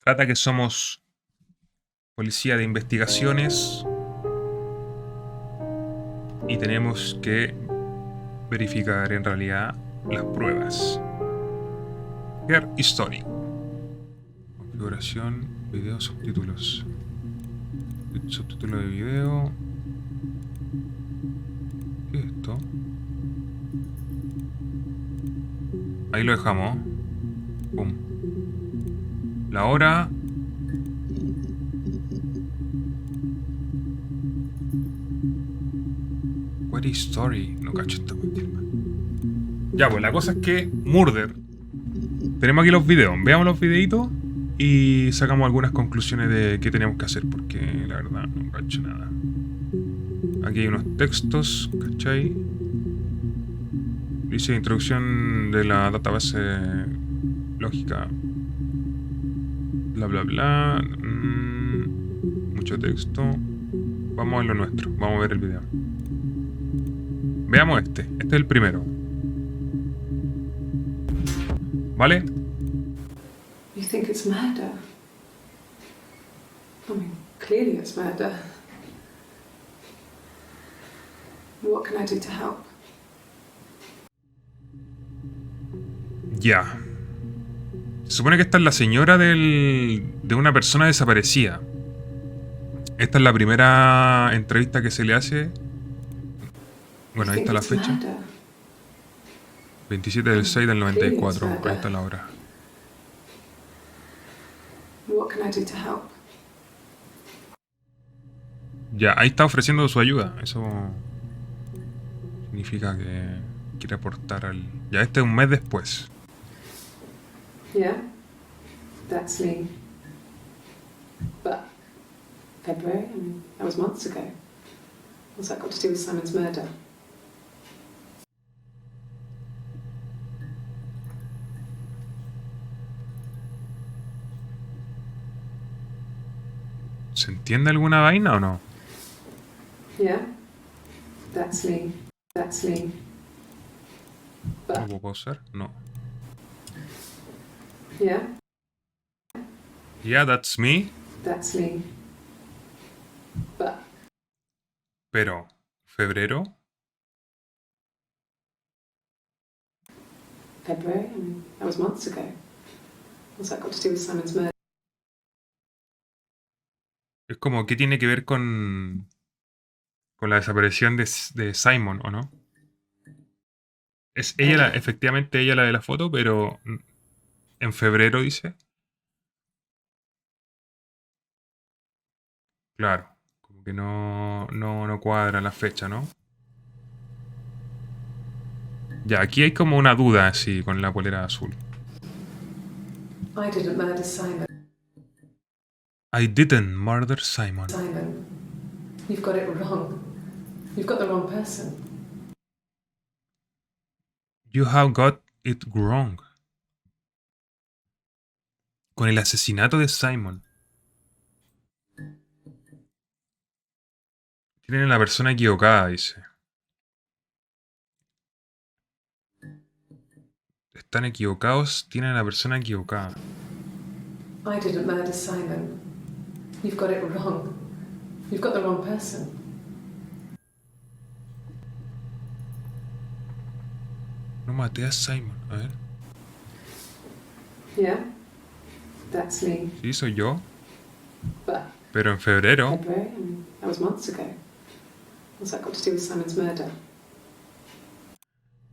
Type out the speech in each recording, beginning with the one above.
Trata que somos policía de investigaciones y tenemos que verificar en realidad las pruebas. Ver History. Configuración, video, subtítulos. Subtítulo de video. ¿Qué es esto? Ahí lo dejamos. Pum. La hora. What is story? No cacho esta cuestión. Ya, pues la cosa es que Murder. Tenemos aquí los videos. Veamos los videitos y sacamos algunas conclusiones de qué tenemos que hacer, porque la verdad no cacho nada. Aquí hay unos textos, ¿cachai? Dice introducción de la database lógica. Bla bla bla. Mucho texto. Vamos a ver lo nuestro. Vamos a ver el video. Veamos este. Este es el primero. ¿Vale? You think it's murder? I mean, clearly it's murder. What can I do to help? Ya. Se supone que esta es la señora de una persona desaparecida. Esta es la primera entrevista que se le hace. Bueno, ahí está la fecha. 27 del 6 del 94. Ahí está la hora. What can I do to help? Ya, ahí está ofreciendo su ayuda. Eso significa que quiere aportar al... Ya, este es un mes después. Yeah, that's me. But February, I mean, that was months ago. What's that got to do with Simon's murder? ¿Se entiende alguna vaina o no? Yeah, that's me. That's me. ¿No But lo puedo usar? No. yeah, Yeah, that's me. that's me. But Pero, ¿febrero? February, I mean, that was months ago. What's that got to do with Simon's murder? Es como, ¿qué tiene que ver con la desaparición de Simon, o no? Es ella, efectivamente ella la de la foto, pero en febrero dice. Claro, como que no cuadra la fecha, ¿no? Ya, aquí hay como una duda así con la polera azul. I didn't murder Simon. I didn't murder Simon. Simon, you've got it wrong. You've got the wrong person. You have got it wrong. Con el asesinato de Simon. Tienen a la persona equivocada, dice. Están equivocados, tienen a la persona equivocada. I didn't murder Simon. You've got it wrong. You've got the wrong person. No maté a Simon. A ver. Yeah, that's me. Sí, soy yo. But Pero en febrero. February, I mean, that was months ago. What's that got to do with Simon's murder?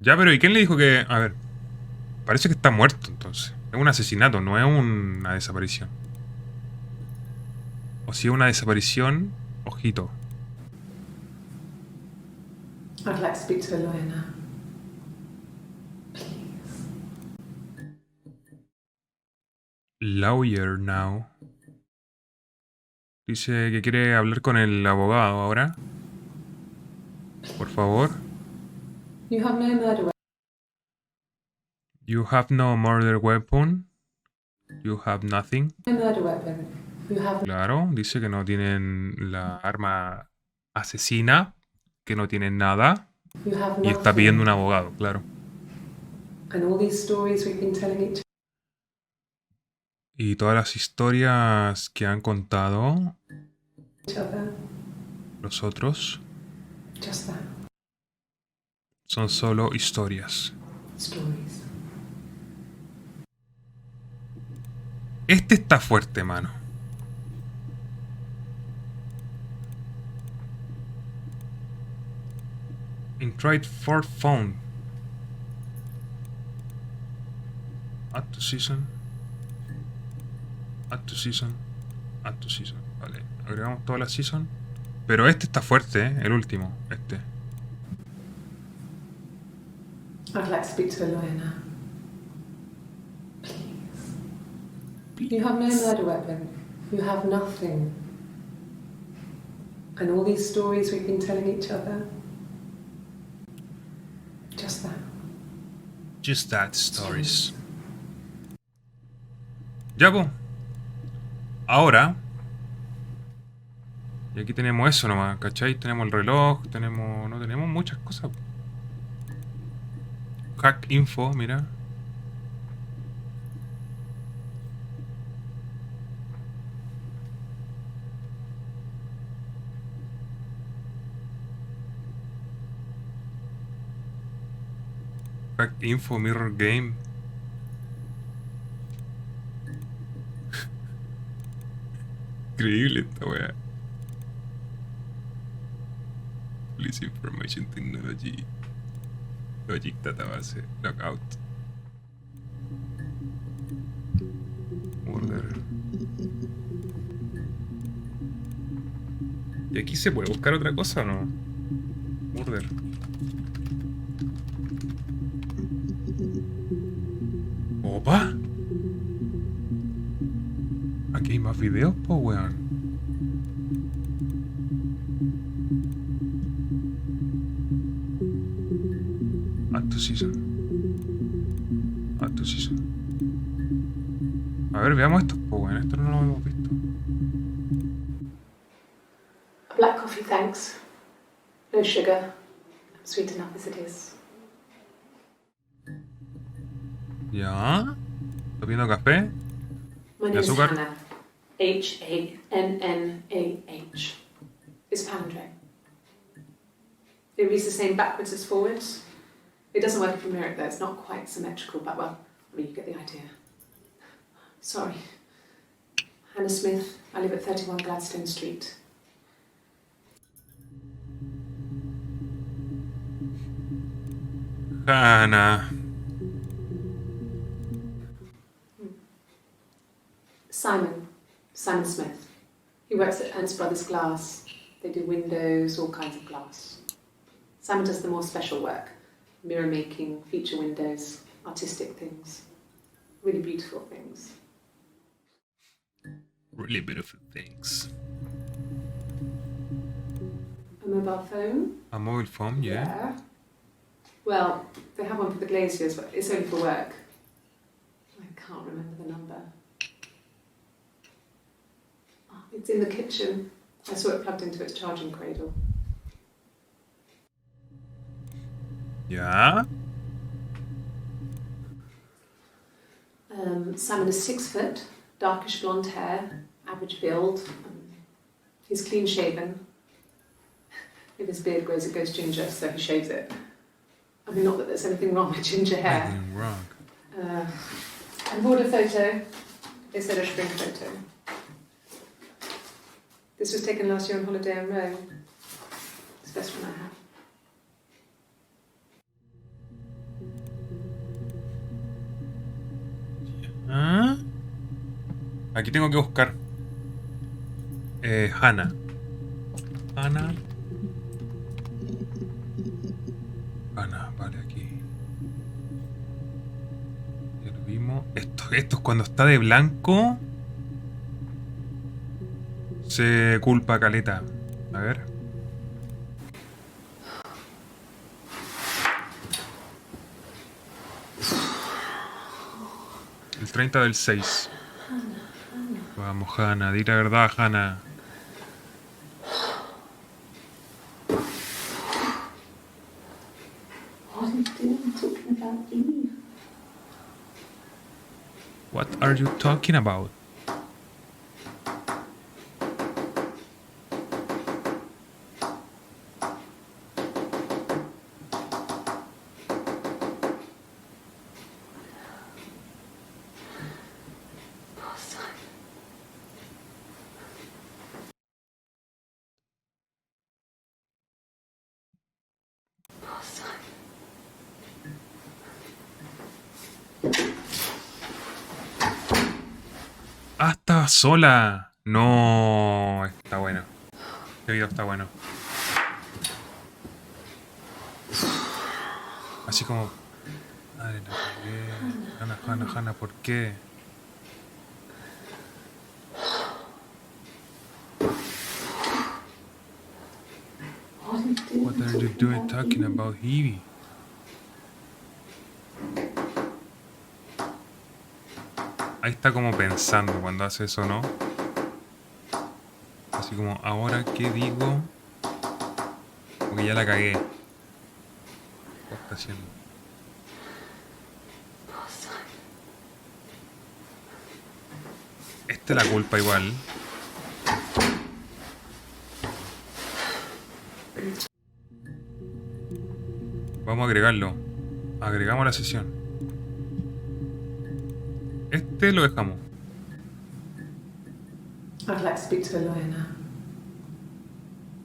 Ya, pero ¿y quién le dijo que...? A ver. Parece que está muerto, entonces. Es un asesinato, no es una desaparición. O si es una desaparición, ojito. I'd like to speak to a lawyer now. Please. Lawyer now. Dice que quiere hablar con el abogado ahora. Por favor. You have no murder weapon. You have no murder weapon. You have nothing. No murder weapon. You have Claro, dice que no tienen la arma asesina, que no tienen nada. you have Y está pidiendo un abogado, claro. And all these stories we've been telling each Y todas las historias que han contado each other. los otros Just that. son solo historias. Stories. Este está fuerte, mano. In tried for phone. Add to season. Add to season. Add to season. Vale, agregamos todas las season. Pero este está fuerte, ¿eh? El último, este. I'd like to speak to a lawyer now. Please. You have no murder weapon. You have nothing. And all these stories we've been telling each other. Just that. Just that stories. Ya, po. Ahora. Y aquí tenemos eso nomás, ¿cachai? Tenemos el reloj, tenemos... No tenemos muchas cosas. Hack info, mira. Hack info, mirror game. Increíble esta wea. Police Information Technology. Logic Database. Lockout. Murder. ¿Y aquí se puede buscar otra cosa o no? Murder. ¡Opa! Aquí hay más videos, po, weón. Add to season. Add to season. A ver, veamos esto, po, weón. Esto no lo hemos visto. A black coffee, thanks. No sugar. Sweet enough as it is. Ya. ¿Estás viendo café? My ¿Y name is azúcar? Hannah. Hannah. It's palindrome. It reads the same backwards as forwards. It doesn't work if you mirror it though, it's not quite symmetrical, but well, I mean, you get the idea. Sorry. Hannah Smith, I live at 31 Gladstone Street. Hannah. Simon Smith. He works at Ernst Brothers Glass. They do windows, all kinds of glass. Simon does the more special work. Mirror making, feature windows, artistic things. Really beautiful things. Really beautiful things. A mobile phone? A mobile phone, yeah. Well, they have one for the glaziers, but it's only for work. I can't remember the number. Oh, it's in the kitchen. I saw it plugged into its charging cradle. Ya. Simon is 6 foot, darkish blonde hair, average build. He's clean shaven. If his beard grows, it goes ginger, so he shaves it. I mean, not that there's anything wrong with ginger hair. Nothing wrong. And bought a photo instead of spring photo. This was taken last year on holiday in Rome. It's the best one I have. ¿Ah? Aquí tengo que buscar. Hannah. Hannah. Hannah, vale, aquí. Ya lo vimos. Esto es cuando está de blanco. Se culpa caleta. A ver. El 30 del 6. Vamos, Hannah, di la verdad, Hannah. What are you doing talking about Eve? What are you talking about? Ah, estaba sola. No, está bueno. Este video está bueno. Así como... Madre, la cagué. Hannah, Hannah, Hannah, ¿por qué? What are you doing talking about Evie? Ahí está como pensando cuando hace eso, ¿no? Así como, ¿ahora qué digo? Porque ya la cagué. ¿Qué está haciendo? Esta es la culpa igual. Vamos a agregarlo. Agregamos la sesión. Este lo dejamos. I'd like to speak to a lawyer now.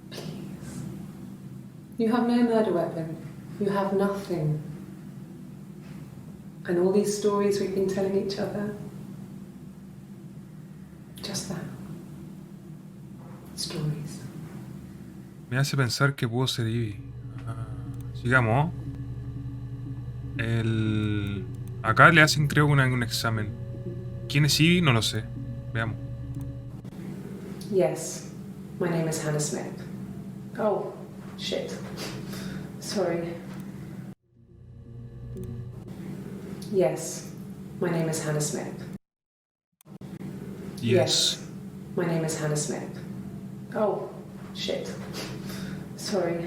Please. You have no murder weapon. You have nothing. And all these stories we've been telling each other. Just that. Stories. Me hace pensar que pudo ser Ivy. Sigamos. Acá le hacen, creo, un examen. ¿Quién es Ivy? No lo sé. Veamos. Yes, my name is Hannah Smith. Oh, shit. Sorry. Yes, my name is Hannah Smith. Yes. My name is Hannah Smith. Oh, shit. Sorry.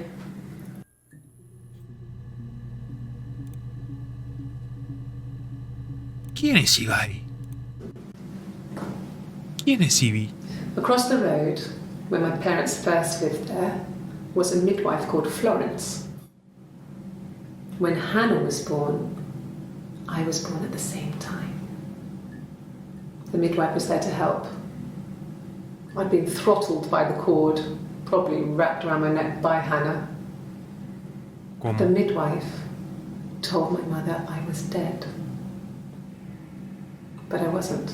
¿Quién es Ivy? ¿Quién es Ivy? Across the road, where my parents first lived there, was a midwife called Florence. When Hannah was born, I was born at the same time. The midwife was there to help. I'd been throttled by the cord, probably wrapped around my neck by Hannah. ¿Cómo? The midwife told my mother I was dead. But I wasn't.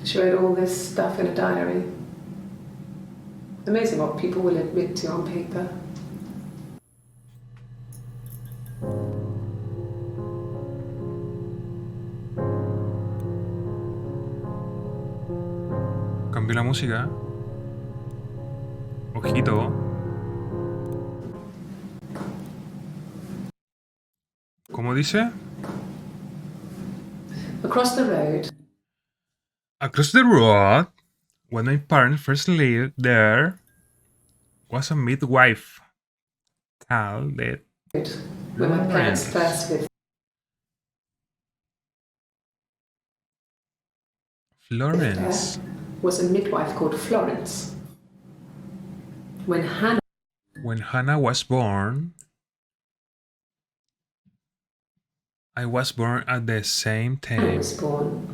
She wrote all this stuff in a diary. Amazing what people will admit to on paper. Cambió la música. Ojito. ¿Cómo dice? Across the road. Across the road, when my parents first lived there, was a midwife called When my parents first lived Florence. there, was a midwife called Florence. When Hannah was born, I was born at the same Hannah time. was born,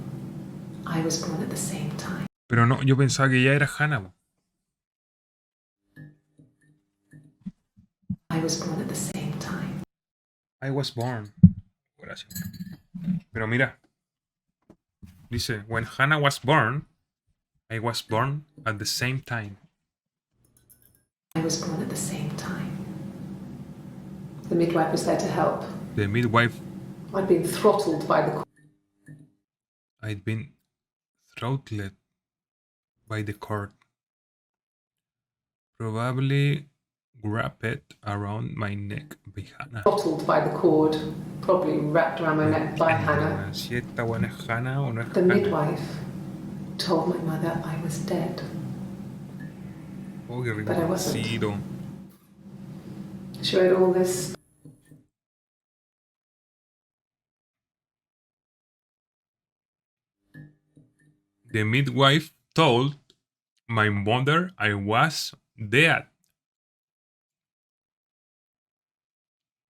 I was born at the same time. Pero no, yo pensaba que ella era Hannah. I was born at the same time. I was born. Gracias. Pero mira. Dice, when Hannah was born, I was born at the same time. I was born at the same time. The midwife was there to help. The midwife. I'd been throttled by the I'd been throttled by the cord. Probably wrapped around my neck by Hannah. throttled by the cord, probably wrapped around my neck by Hannah. Si esta buena es Hannah o no es The Hannah. midwife told my mother I was dead. Oh, qué But I wasn't. rinconcito. She wrote all this The midwife told my mother I was dead.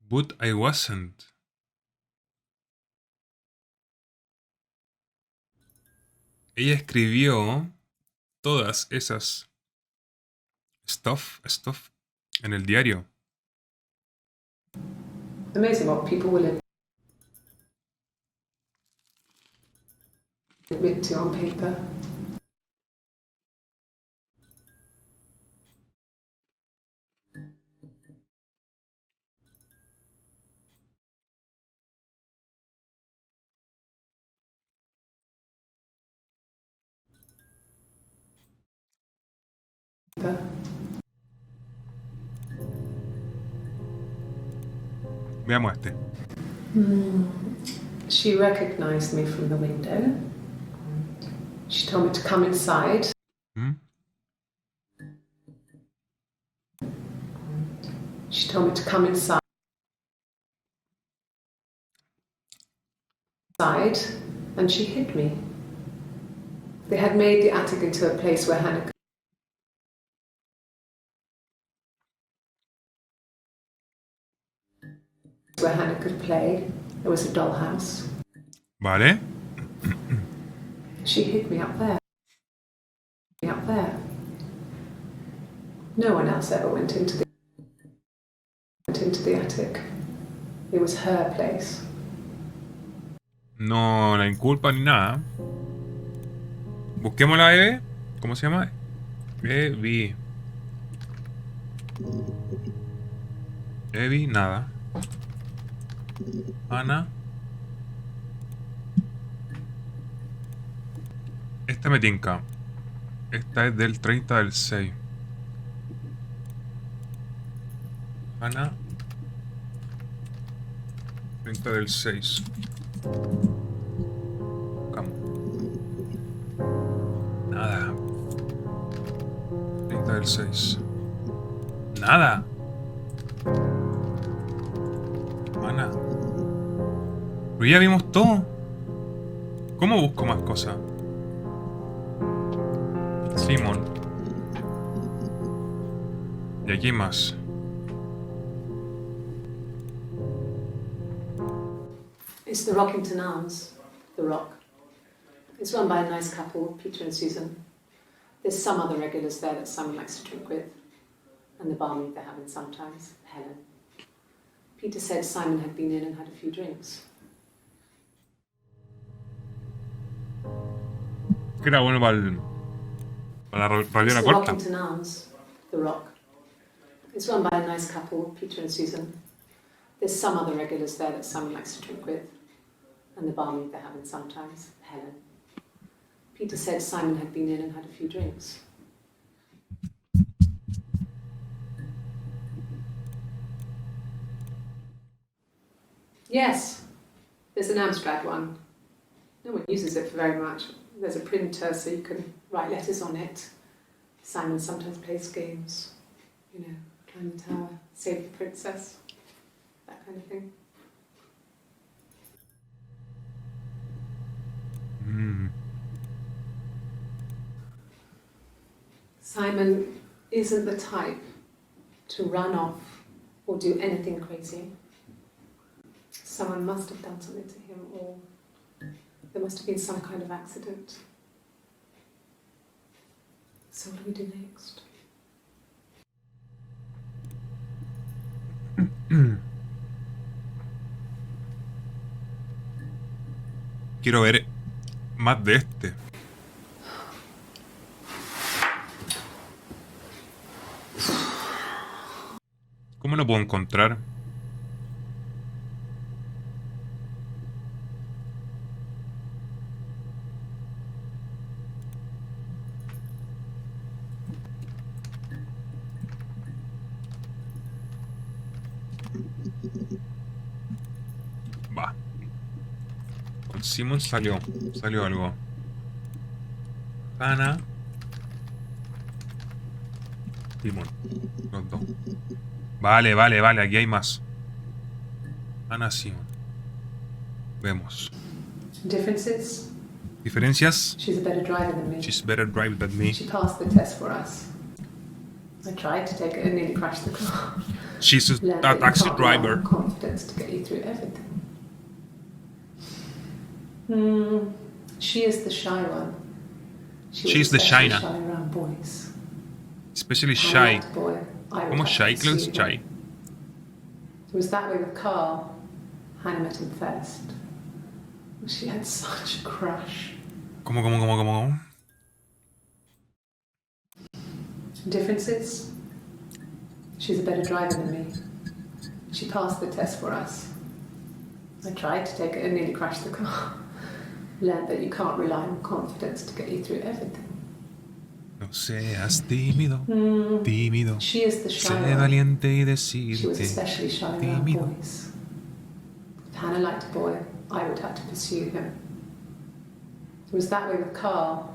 But I wasn't. Ella escribió todas esas stuff en el diario. Amazing what people will admit to on paper. Veamos este. She recognized me from the window. She told me to come inside. ¿Mm? She told me to come inside. And she hid me. They had made the attic into a place where Hannah could play. There was a dollhouse. Vale. She hid me up there. Up there. No one else ever went into the attic. It was her place. No la inculpa ni nada. Busquemos la Eve. ¿Cómo se llama? Evi. Evi, nada. Ana. Esta me tinca. Esta es del 30 del 6. Ana. 30 del 6. Buscamos. Nada. 30 del 6. Nada. Ana. Pero ya vimos todo. ¿Cómo busco más cosas? Simon. Y aquí hay más. It's the Rockington Arms, the Rock. It's run by a nice couple, Peter and Susan. There's some other regulars there that Simon likes to drink with, and the barmaid they're having sometimes, Helen. Peter said Simon had been in and had a few drinks. Que era bueno para la radiona It's the corta. Rockington Arms, the Rock. It's run by a nice couple, Peter and Susan. There's some other regulars there that Simon likes to drink with, and the barmaid they're having sometimes, Helen. Peter said Simon had been in and had a few drinks. Yes, there's an Amstrad one. No one uses it for very much. There's a printer so you can write letters on it. Simon sometimes plays games. You know, climb the tower, save the princess, that kind of thing. Simon isn't the type to run off or do anything crazy. Someone must have done something to him, or there must have been some kind of accident. So what do we do next? Quiero ver más de este. ¿Cómo lo puedo encontrar? Va. Con Simon salió algo. Hannah. Simon. Los dos. Vale, aquí hay más. Hannah, Simon. Vemos. Differences? Diferencias. She's a better driver than me. She's better driver than me. She passed the test for us. I tried to take it and nearly crashed the car. She's a Learned that you taxi can't rely on driver. confidence to get you through everything. She is the shy one. She's the especially shyna. shy around boys. Especially I'm shy. not a boy. I would ¿Cómo have shy? to Claro, pursue shy. him. It was that way with Carl. Hannah met him first. She had such a crush. ¿Cómo? Differences? She's a better driver than me. She passed the test for us. I tried to take it and nearly crashed the car. Learned that you can't rely on confidence to get you through everything. No seas tímido. Tímido. She is the shy Sé one. valiente y She was decirte. especially shy around tímido. boys. If Hannah liked a boy, I would have to pursue him. It was that way with Carl.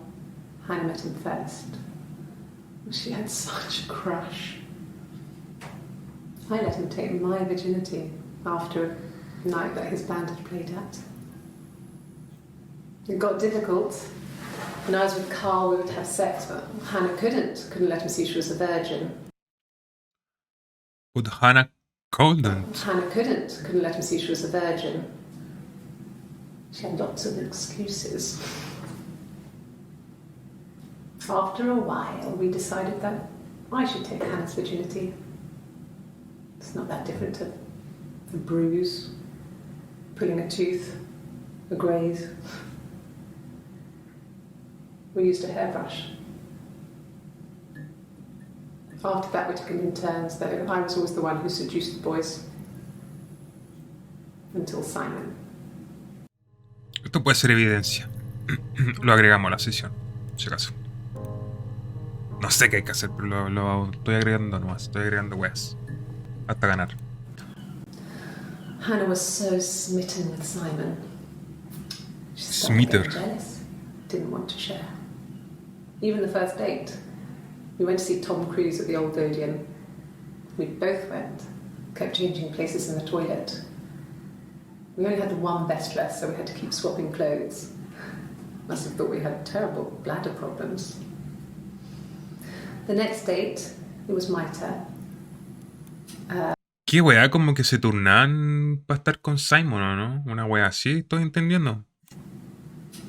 Hannah met him first. She had such a crush. I let him take my virginity after a night that his band had played at. It got difficult. When I was with Carl, we would have sex, but Hannah couldn't let him see she was a virgin. But Hannah couldn't. Hannah couldn't let him see she was a virgin. She had lots of excuses. After a while, we decided that I should take Hannah's virginity. It's not that different to a bruise, pulling a tooth, a graze. We used a hairbrush. After that, we took it in turns, though I was always the one who seduced the boys. Until Simon. Esto puede ser evidencia. Lo agregamos a la sesión, si acaso. No sé qué hay que hacer, pero lo estoy agregando nomás. Estoy agregando weas. Hasta ganar. Hannah was so smitten with Simon. She started getting jealous. Didn't want to share. Even the first date. We went to see Tom Cruise at the Old Odeon. We both went. Kept changing places in the toilet. We only had the one best dress, so we had to keep swapping clothes. Must have thought we had terrible bladder problems. The next date, it was my turn. ¿Qué wea? Como que se turnaban para estar con Simon, ¿o no? Una wea así, estoy entendiendo.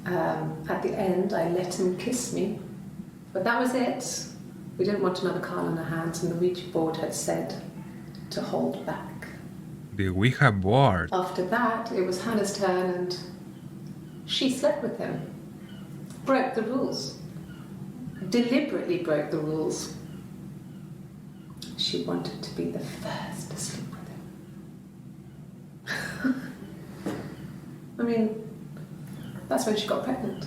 At the end, I let him kiss me. But that was it. We didn't want another Carl on our hands, and the Ouija board had said to hold back. The Ouija board. After that, it was Hannah's turn, and she slept with him. Broke the rules. Deliberately broke the rules. She wanted to be the first to sleep with him. I mean, that's when she got pregnant.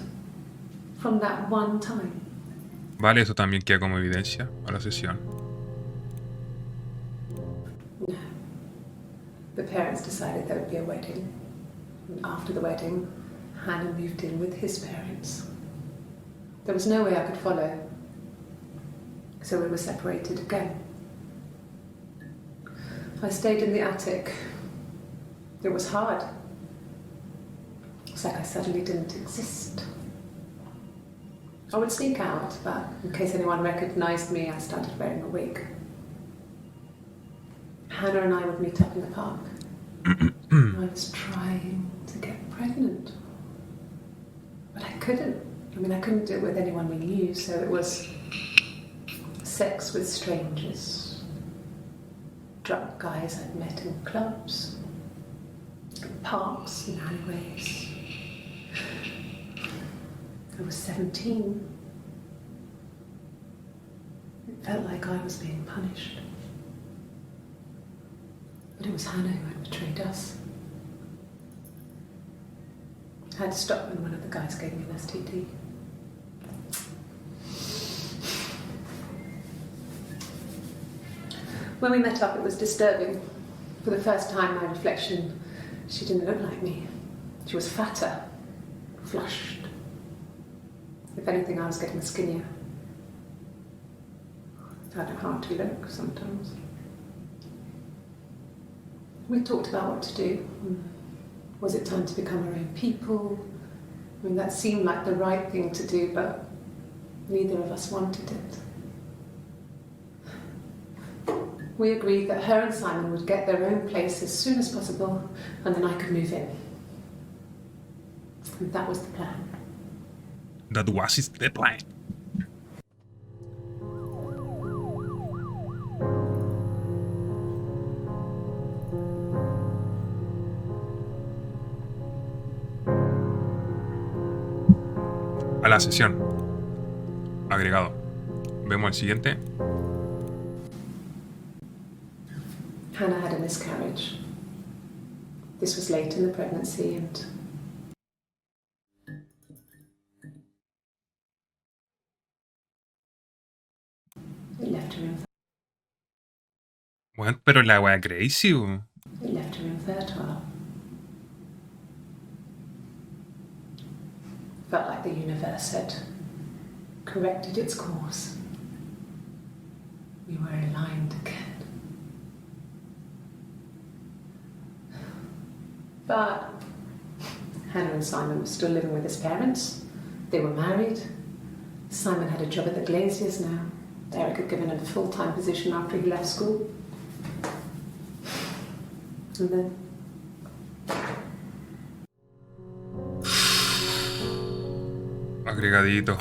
From that one time. Vale, eso también queda como evidencia a la sesión. No. The parents decided there would be a wedding. And after the wedding, Hannah moved in with his parents. There was no way I could follow. So we were separated again. I stayed in the attic. It was hard. It's like I suddenly didn't exist. I would sneak out, but in case anyone recognized me, I started wearing a wig. Hannah and I would meet up in the park. I was trying to get pregnant. But I couldn't. I mean, I couldn't do it with anyone we knew, so it was sex with strangers. Drunk guys I'd met in clubs, in parks, in alleyways. I was 17. It felt like I was being punished. But it was Hannah who had betrayed us. I had to stop when one of the guys gave me an STD. When we met up, it was disturbing. For the first time, my reflection, she didn't look like me. She was fatter, flushed. If anything, I was getting skinnier. I found it hard to look sometimes. We talked about what to do. Was it time to become our own people? I mean, that seemed like the right thing to do, but neither of us wanted it. We agreed that her and Simon would get their own place as soon as possible, and then I could move in. And that was the plan. That was the plan. A la sesión. Agregado. Vemos el siguiente. Hannah had a miscarriage. This was late in the pregnancy and it left her Bueno, pero la wea crazy, bo. infertile. Felt like the universe had corrected its course. We were aligned again. But Hannah and Simon were still living with his parents. They were married. Simon had a job at the Glaziers now. Derek had given him a full-time position after he left school. And then Agregadito.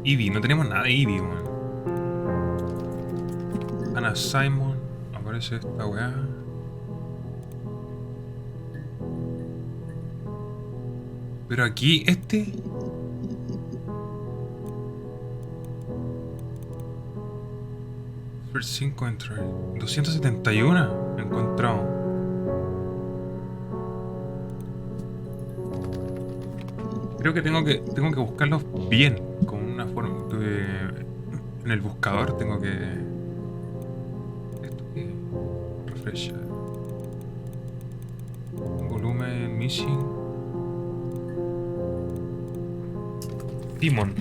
Ivy, no tenemos nada de Ivy, man. Ana Simon, aparece esta weá. Pero aquí, este. First 5 entry. 271 encontrado. Creo que tengo que buscarlos bien. Con una forma. En el buscador tengo que. Esto que. Refresh. Volumen missing. Simon.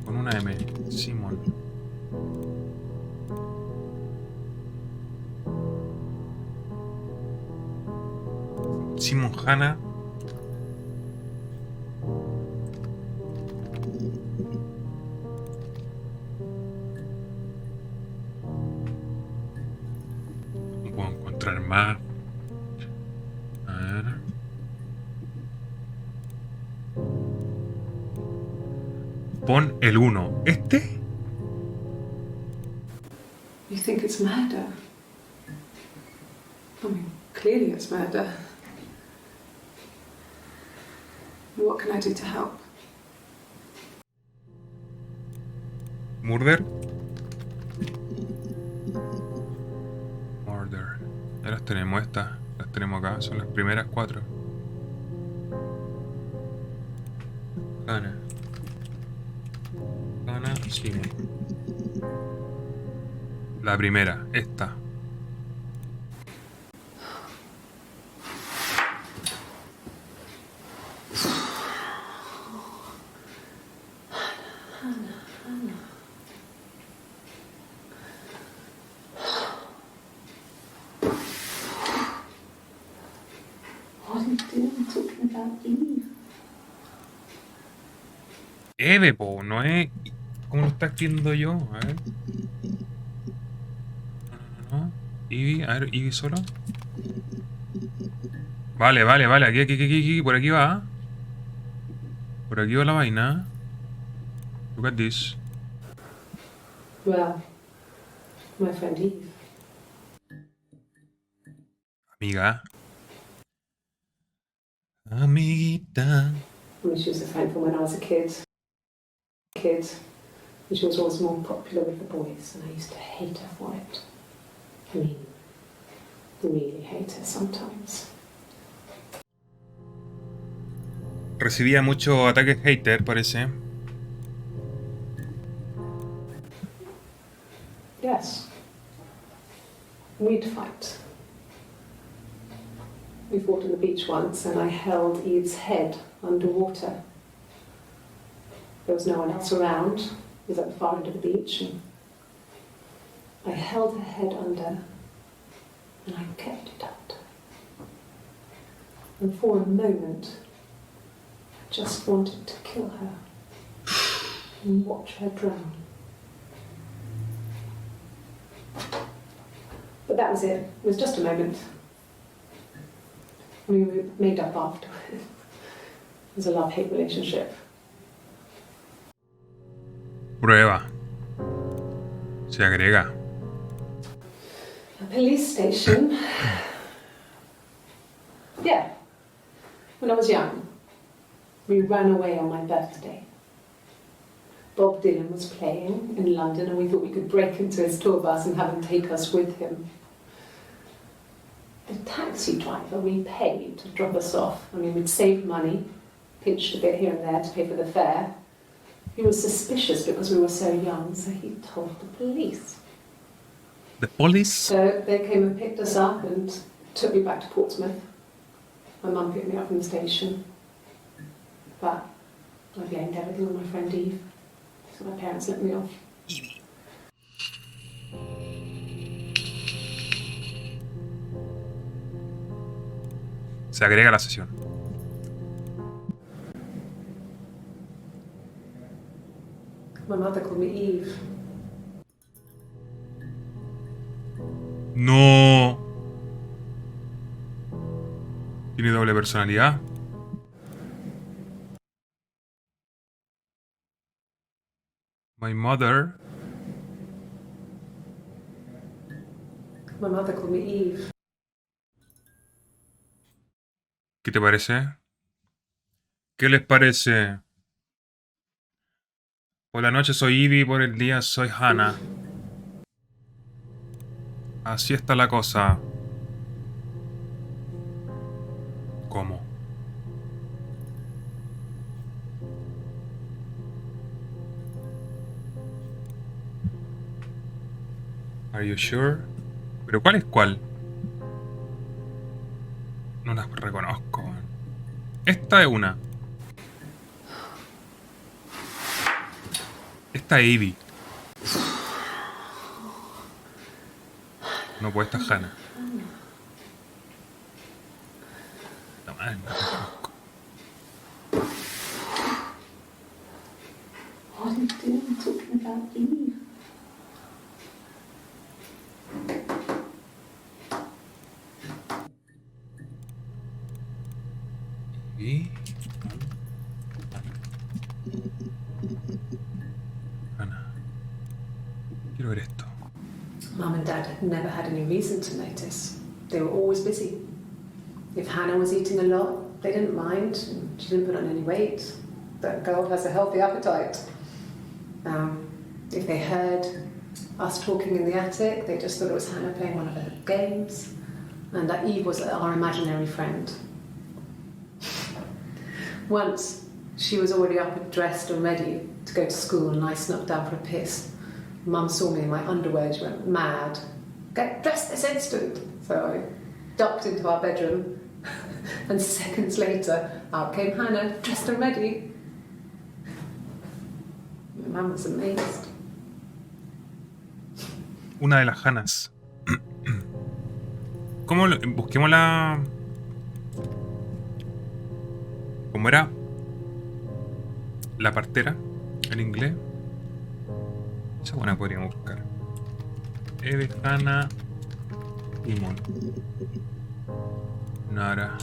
Con una M. Simon. Simon Hannah. No puedo encontrar más. A ver. Pon el 1. ¿Este? you think it's murder? I mean, clearly it's murder. What can I do to help? Murder. Murder. Ya las tenemos estas. Las tenemos acá. Son las primeras 4. Hannah. Hannah Simon. La primera. Esta. What are you doing talking about Eve? Eve, po, no es. ¿Cómo lo está escribiendo yo? A ver. No. Ivy, a ver, Ivy solo. Vale. Aquí. Por aquí va. Por aquí va la vaina. Look at this. Well, my friend Eve. Amiga. Amiguita. I mean, she was a friend from when I was a kid. And she was always more popular with the boys, and I used to hate her for it. I mean, really hate her sometimes. Recibía muchos ataques hater, parece. Yes. We'd fight. We fought on the beach once and I held Eve's head underwater. There was no one else around. It was at the far end of the beach. And I held her head under and I kept it out. And for a moment, I just wanted to kill her and watch her drown. But that was it. It was just a moment. We made up afterwards. It was a love-hate relationship. Prueba. Se agrega. A police station. Yeah. When I was young, we ran away on my birthday. Bob Dylan was playing in London and we thought we could break into his tour bus and have him take us with him. The taxi driver we paid to drop us off, I mean, we'd saved money, pinched a bit here and there to pay for the fare. He was suspicious because we were so young, so he told the police. The police? So they came and picked us up and took me back to Portsmouth. My mum picked me up from the station. But I blamed everything on my friend Eve. So my parents let me off. Se agrega a la sesión. My mother called me Eve. No. Tiene doble personalidad. My mother. My mother called me Eve. ¿Qué te parece? ¿Qué les parece? Por la noche soy Ivy, por el día soy Hannah. Así está la cosa. ¿Cómo? Are you sure? ¿Pero cuál es cuál? No las reconozco. Esta es una. Esta es Ivy. No puede estar Hannah. La madre, no la reconozco. What are you doing talking about Eve? Y... Hannah. Quiero ver esto. Mum and Dad had never had any reason to notice. They were always busy. If Hannah was eating a lot, they didn't mind. She didn't put on any weight. That girl has a healthy appetite. If they heard us talking in the attic, they just thought it was Hannah playing one of her games, and that Eve was our imaginary friend. Once, she was already up and dressed and ready to go to school, and I snuck down for a piss. Mum saw me in my underwear, she went mad. Get dressed this instant! So I ducked into our bedroom, and seconds later, out came Hannah, dressed and ready. My mum was amazed. Una de las Hannas. ¿Cómo busquemos la... ¿Cómo era? La partera en inglés. Esa buena podríamos buscar. Eve, Hannah, Timon. Nara.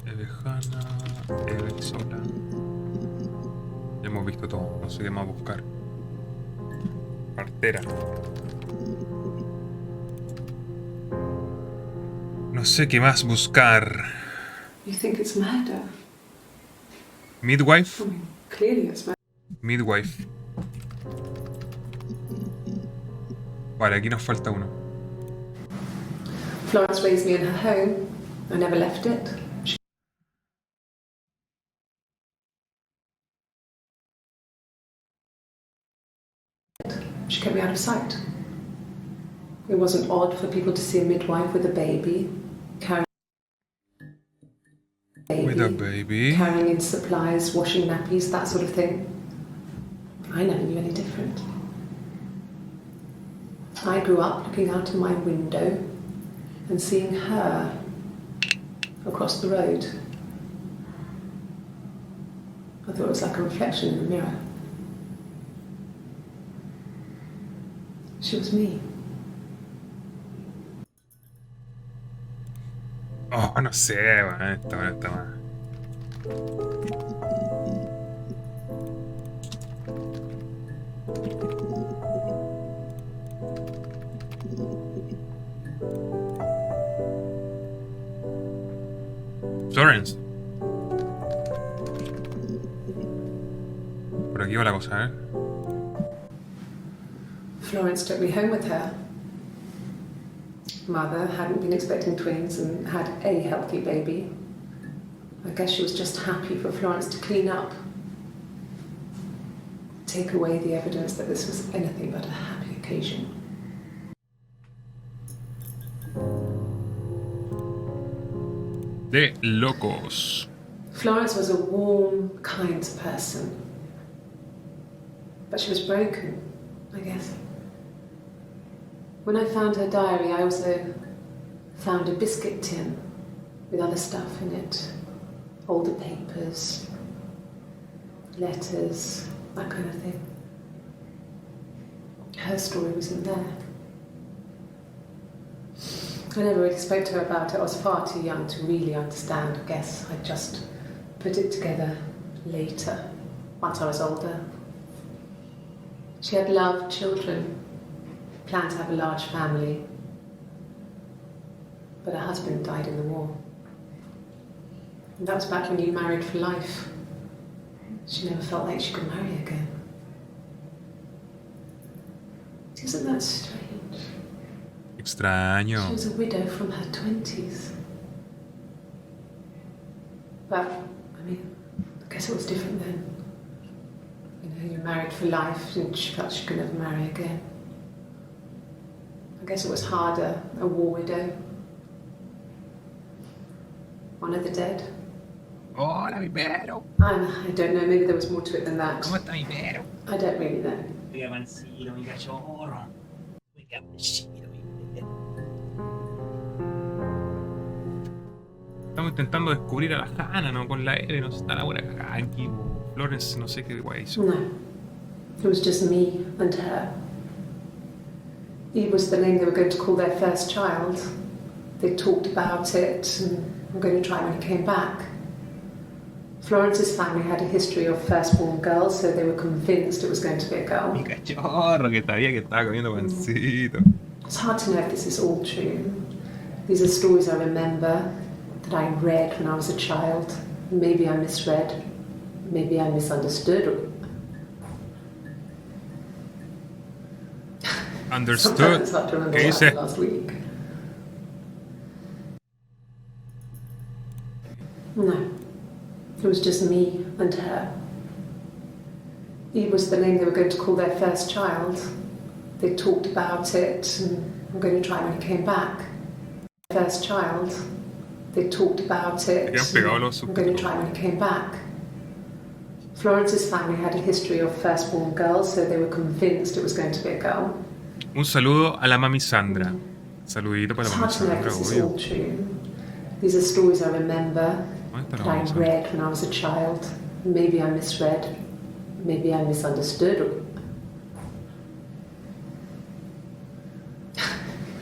Eve, Hannah, Eve sola. Ya hemos visto todo, no sé qué más buscar. Partera. No sé qué más buscar. You think it's murder? Midwife. I mean, clearly it's murder. Midwife. Vale, aquí nos falta uno. Florence raised me in her home. I never left it. She kept me out of sight. It wasn't odd for people to see a midwife with a baby, carrying With a baby. carrying in supplies, washing nappies, that sort of thing. I never knew any different. I grew up looking out of my window and seeing her across the road. I thought it was like a reflection in the mirror. She was me. Oh, no sé, weón. Esta está más. Florence. Por aquí va la cosa, Florence took me home with her. Mother hadn't been expecting twins and had a healthy baby. I guess she was just happy for Florence to clean up. Take away the evidence that this was anything but a happy occasion. De locos. Florence was a warm, kind person. But she was broken, I guess. When I found her diary, I also found a biscuit tin with other stuff in it. Older papers, letters, that kind of thing. Her story wasn't there. I never really spoke to her about it. I was far too young to really understand. I guess I just put it together later, once I was older. She had loved children, planned to have a large family, but her husband died in the war. And that was back when you married for life. She never felt like she could marry again. Isn't that strange? Extraño. She was a widow from her 20s. But, I mean, I guess it was different then. You know, you're married for life and she felt she could never marry again. I guess it was harder, a war widow. One of the dead. Hola, mi perro. I don't know, maybe there was more to it than that. ¿Cómo está mi perro? I don't really know. Mi mancito, mi cachorro. Mi capuchino, mi perro. Estamos intentando descubrir a la Hannah, ¿no? Con la L, no está la buena cagada aquí. Florence, no sé qué guay hizo. No, it was just me and her. Eve was the name they were going to call their first child. They talked about it and were going to try when he came back. Florence's family had a history of firstborn girls, so they were convinced it was going to be a girl. Mi cachorro, que sabía que estaba comiendo pancito. It's hard to know if this is all true. These are stories I remember, that I read when I was a child. Maybe I misread, maybe I misunderstood. Understood. Sometimes it's hard to remember ¿Qué what dice? happened last week. No, it was just me and her. Eve was the name they were going to call their first child. They talked about it and were going to try when he came back. First child. They talked about it Habían pegado los and were going to subtítulos. try when he came back. Florence's family had a history of firstborn girls, so they were convinced it was going to be a girl. Un saludo a la mami Sandra. Saludito para It's la mami hard to know if Sandra, this is obvio. all true. These are stories I remember, ¿Dónde está la that I mami Sandra? read when I was a child. Maybe I misread, maybe I misunderstood.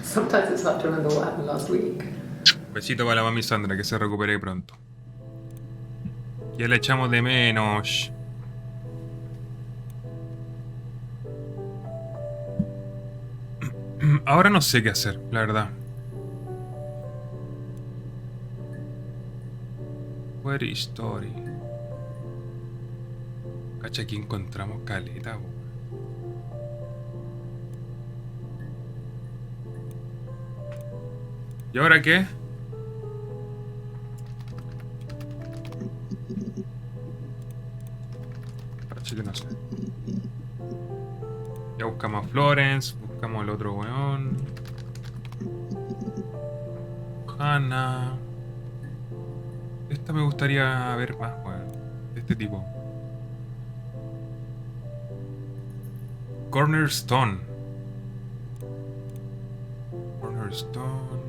Sometimes it's hard to remember what happened last week. Besito para la mami Sandra, que se recupere pronto. Ya le echamos de menos. Ahora no sé qué hacer, la verdad. Where is story? Cacha, aquí encontramos caleta, po. ¿Y ahora qué? Cacha que no sé. Ya buscamos a Florence, buscamos al otro weón. Hannah. Esta me gustaría ver más, weón. De este tipo. Cornerstone. Cornerstone.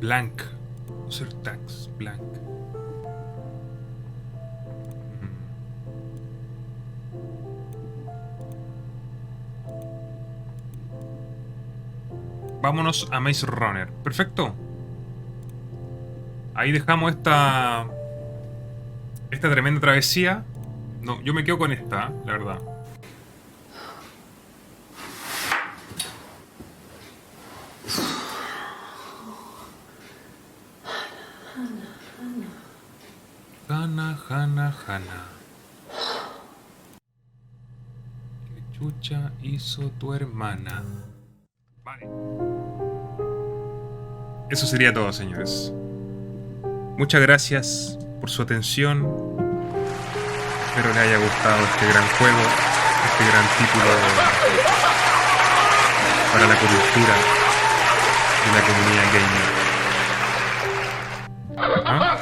Blank. User tax. Blank. Vámonos a Maze Runner. Perfecto. Ahí dejamos esta tremenda travesía. No, yo me quedo con esta, la verdad. Hannah. ¿Qué chucha hizo tu hermana? Vale. Eso sería todo, señores. Muchas gracias por su atención. Espero les haya gustado este gran juego, este gran título para la cultura de la comunidad gamer. ¿Ah?